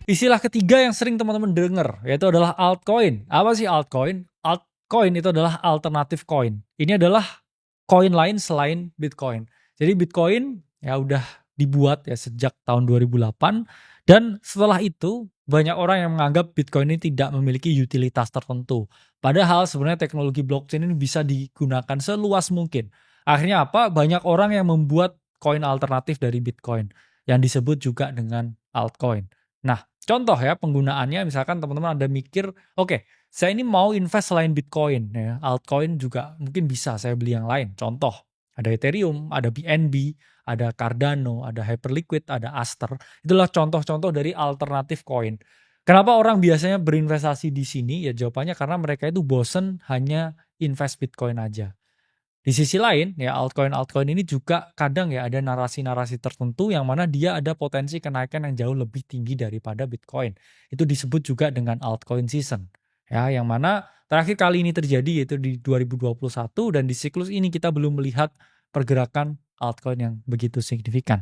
Istilah ketiga yang sering teman-teman dengar yaitu adalah altcoin. Apa sih altcoin? Altcoin itu adalah alternatif coin. Ini adalah koin lain selain Bitcoin. Jadi Bitcoin ya udah dibuat ya sejak tahun 2008 dan setelah itu banyak orang yang menganggap Bitcoin ini tidak memiliki utilitas tertentu. Padahal sebenarnya teknologi blockchain ini bisa digunakan seluas mungkin. Akhirnya apa? Banyak orang yang membuat koin alternatif dari Bitcoin yang disebut juga dengan altcoin. Nah, contoh ya penggunaannya misalkan teman-teman ada mikir, oke, saya ini mau invest selain Bitcoin ya, altcoin juga mungkin bisa saya beli yang lain. Contoh, ada Ethereum, ada BNB, ada Cardano, ada Hyperliquid, ada Aster. Itulah contoh-contoh dari alternatif coin. Kenapa orang biasanya berinvestasi di sini? Ya jawabannya karena mereka itu bosen hanya invest Bitcoin aja. Di sisi lain, ya altcoin-altcoin ini juga kadang ya ada narasi-narasi tertentu yang mana dia ada potensi kenaikan yang jauh lebih tinggi daripada Bitcoin. Itu disebut juga dengan altcoin season. Ya, yang mana terakhir kali ini terjadi yaitu di 2021 dan di siklus ini kita belum melihat pergerakan altcoin yang begitu signifikan.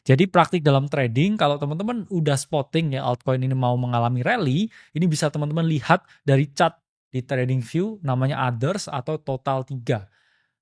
Jadi praktik dalam trading kalau teman-teman udah spotting ya altcoin ini mau mengalami rally, ini bisa teman-teman lihat dari chart di TradingView namanya others atau total 3.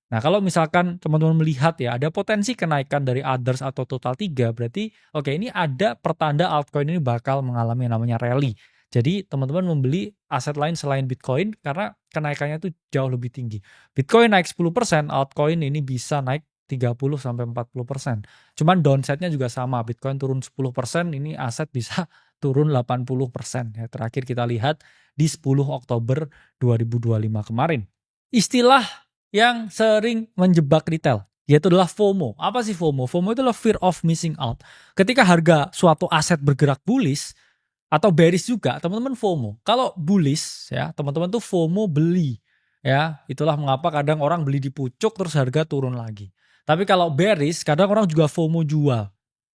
Nah, kalau misalkan teman-teman melihat ya ada potensi kenaikan dari others atau total 3, berarti oke ini ada pertanda altcoin ini bakal mengalami yang namanya rally. Jadi teman-teman membeli aset lain selain Bitcoin karena kenaikannya itu jauh lebih tinggi. Bitcoin naik 10%, altcoin ini bisa naik 30-40%. Cuman downside-nya juga sama, Bitcoin turun 10%, ini aset bisa turun 80%. Ya, terakhir kita lihat di 10 Oktober 2025 kemarin. Istilah yang sering menjebak retail, yaitu adalah FOMO. Apa sih FOMO? FOMO itu adalah fear of missing out. Ketika harga suatu aset bergerak bullish atau bearish juga, teman-teman FOMO. Kalau bullish ya, teman-teman tuh FOMO beli. Ya, itulah mengapa kadang orang beli di pucuk terus harga turun lagi. Tapi kalau bearish, kadang orang juga FOMO jual.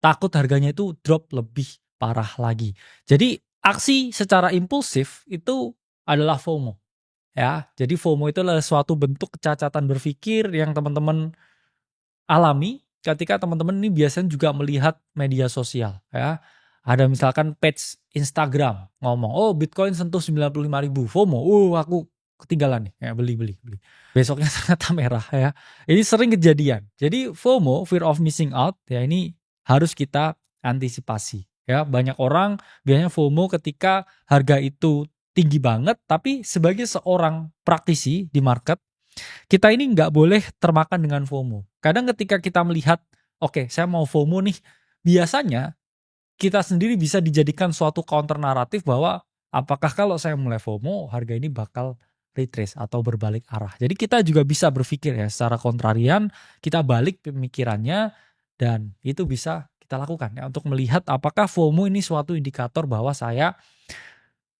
Takut harganya itu drop lebih parah lagi. Jadi aksi secara impulsif itu adalah FOMO. Ya, jadi FOMO itu adalah suatu bentuk kecacatan berpikir yang teman-teman alami ketika teman-teman ini biasanya juga melihat media sosial ya. Ada misalkan page Instagram ngomong, "Oh, Bitcoin sentuh 95.000." FOMO, aku ketinggalan nih." Ya, beli. Besoknya ternyata merah ya. Ini sering kejadian. Jadi FOMO, fear of missing out ya ini harus kita antisipasi ya. Banyak orang biasanya FOMO ketika harga itu tinggi banget, tapi sebagai seorang praktisi di market kita ini nggak boleh termakan dengan FOMO. Kadang ketika kita melihat, oke, saya mau FOMO nih, biasanya kita sendiri bisa dijadikan suatu counter naratif bahwa apakah kalau saya mulai FOMO, harga ini bakal retrace atau berbalik arah. Jadi kita juga bisa berpikir ya secara kontrarian, kita balik pemikirannya dan itu bisa kita lakukan ya untuk melihat apakah FOMO ini suatu indikator bahwa saya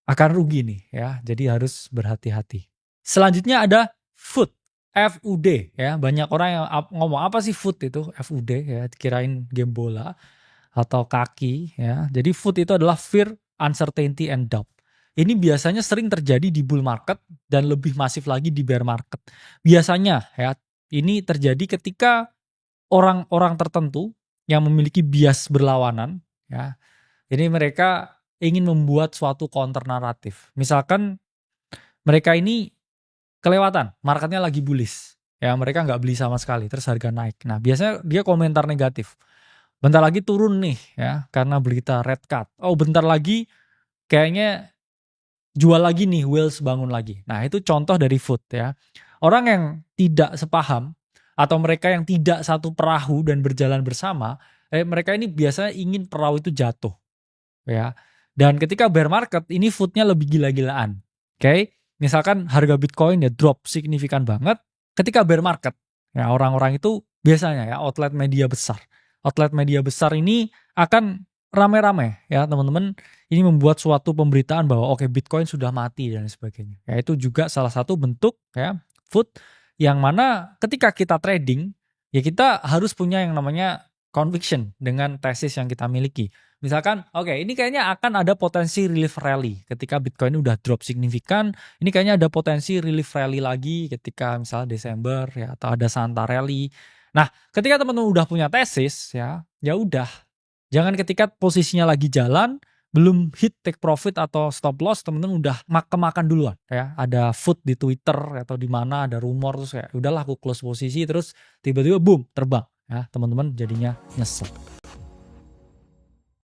akan rugi nih ya. Jadi harus berhati-hati. Selanjutnya ada FUD. FUD ya. Banyak orang yang ngomong apa sih FUD itu? FUD ya, kirain game bola atau kaki ya. Jadi FUD itu adalah fear, uncertainty and doubt. Ini biasanya sering terjadi di bull market dan lebih masif lagi di bear market. Biasanya ya, ini terjadi ketika orang-orang tertentu yang memiliki bias berlawanan ya. Jadi mereka ingin membuat suatu counter naratif. Misalkan mereka ini kelewatan, marketnya lagi bullish. Ya mereka nggak beli sama sekali, terus harga naik. Nah biasanya dia komentar negatif. Bentar lagi turun nih ya, karena berita red cut. Oh bentar lagi kayaknya jual lagi nih, whales bangun lagi. Nah itu contoh dari food ya. Orang yang tidak sepaham, atau mereka yang tidak satu perahu dan berjalan bersama, mereka ini biasanya ingin perahu itu jatuh. Ya. Dan ketika bear market ini foodnya lebih gila-gilaan. Oke, misalkan harga Bitcoin ya drop signifikan banget ketika bear market. Ya, orang-orang itu biasanya ya outlet media besar. Outlet media besar ini akan rame-rame ya teman-teman. Ini membuat suatu pemberitaan bahwa oke Bitcoin sudah mati dan sebagainya. Ya itu juga salah satu bentuk ya food yang mana ketika kita trading ya kita harus punya yang namanya conviction dengan tesis yang kita miliki. Misalkan, oke, ini kayaknya akan ada potensi relief rally ketika Bitcoin ini udah drop signifikan. Ini kayaknya ada potensi relief rally lagi ketika misalnya Desember ya atau ada Santa rally. Nah, ketika teman-teman udah punya tesis ya udah. Jangan ketika posisinya lagi jalan belum hit take profit atau stop loss, teman-teman udah kemakan duluan ya. Ada food di Twitter atau di mana ada rumor, terus kayak udahlah aku close posisi, terus tiba-tiba boom terbang ya, teman-teman jadinya nyesel.